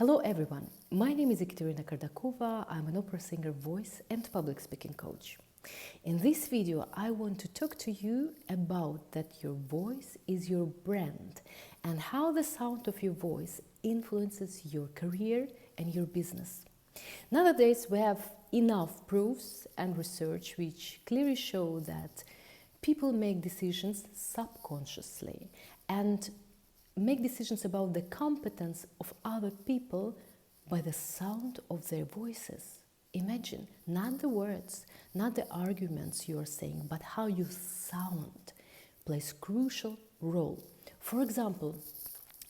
Hello everyone, my name is Ekaterina Kardakova. I'm an opera singer, voice and public speaking coach. In this video, I want to talk to you about that your voice is your brand and how the sound of your voice influences your career and your business. Nowadays, we have enough proofs and research which clearly show that people make decisions subconsciously and make decisions about the competence of other people by the sound of their voices. Imagine, not the words, not the arguments you are saying, but how you sound plays crucial role. For example,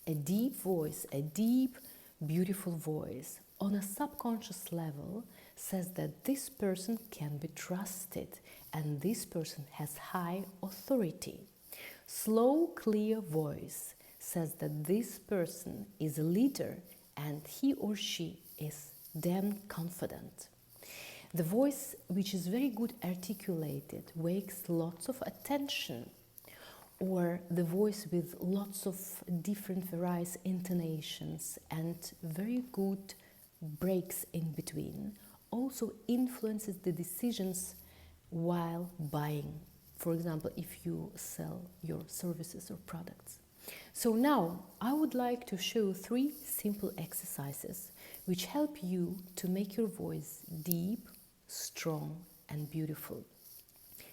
a deep voice, a deep, beautiful voice on a subconscious level says that this person can be trusted and this person has high authority. Slow, clear voice says that this person is a leader and he or she is damn confident. The voice which is very good articulated wakes lots of attention, or the voice with lots of different various intonations and very good breaks in between also influences the decisions while buying. For example, if you sell your services or products. So now I would like to show 3 simple exercises which help you to make your voice deep, strong and beautiful.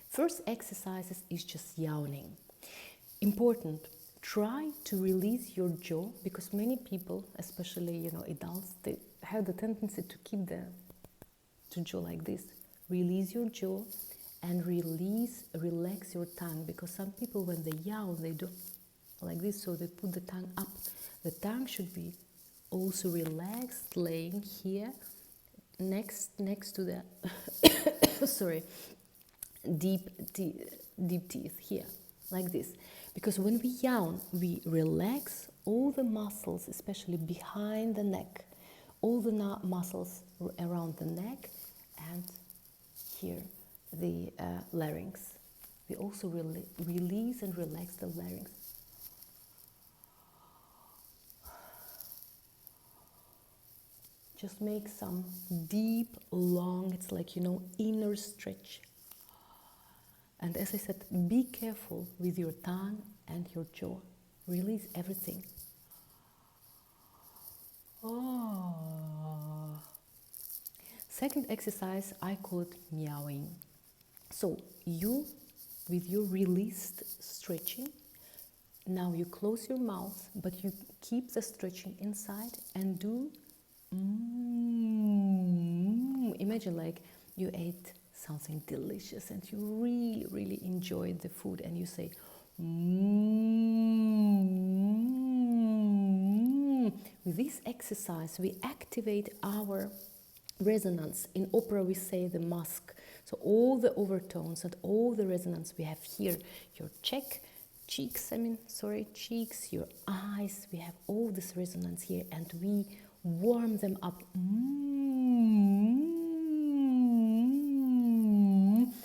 First exercise is just yawning. Important, try to release your jaw, because many people, especially adults, they have the tendency to keep the jaw like this. Release your jaw and relax your tongue, because some people when they yawn they do like this, so they put the tongue up. The tongue should be also relaxed, laying here next to the sorry, deep teeth here, like this. Because when we yawn, we relax all the muscles, especially behind the neck, all the muscles around the neck and here, the larynx. We also release and relax the larynx. Just make some deep, long, it's like, inner stretch. And as I said, be careful with your tongue and your jaw. Release everything. Oh. Second exercise, I call it meowing. So you, with your released stretching, now you close your mouth, but you keep the stretching inside and do Imagine like you ate something delicious and you really enjoyed the food and you say With this exercise we activate our resonance. In opera we say the mask, so all the overtones and all the resonance we have here, your cheeks, your eyes, we have all this resonance here and we warm them up.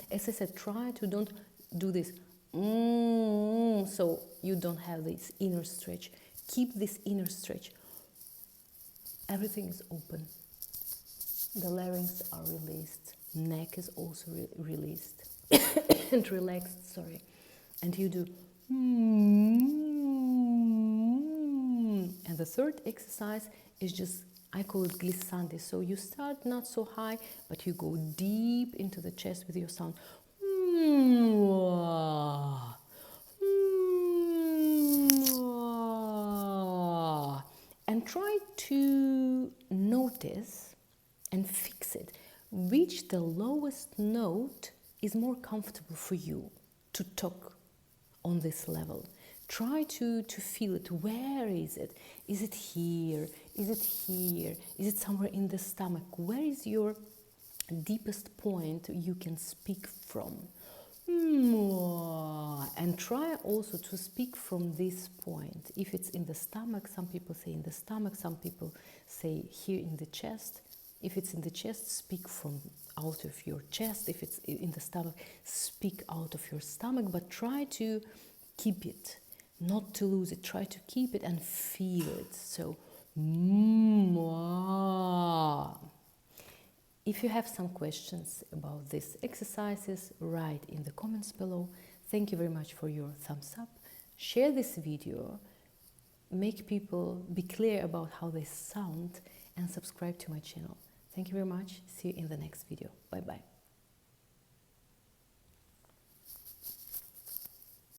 As I said, try to don't do this so you don't have this inner stretch. Keep this inner stretch. Everything is open. The larynx are released. Neck is also released and relaxed, sorry. And you do And the third exercise is just, I call it glissandi. So you start not so high, but you go deep into the chest with your sound. And try to notice and fix it, which the lowest note is more comfortable for you to talk on this level. Try to feel it. Where is it? Is it here? Is it here? Is it somewhere in the stomach? Where is your deepest point you can speak from? And try also to speak from this point. If it's in the stomach, some people say in the stomach, some people say here in the chest. If it's in the chest, speak from out of your chest. If it's in the stomach, speak out of your stomach. But try to keep it. Not to lose it, try to keep it and feel it. So, If you have some questions about these exercises, write in the comments below. Thank you very much for your thumbs up. Share this video, make people be clear about how they sound, and subscribe to my channel. Thank you very much. See you in the next video. Bye bye.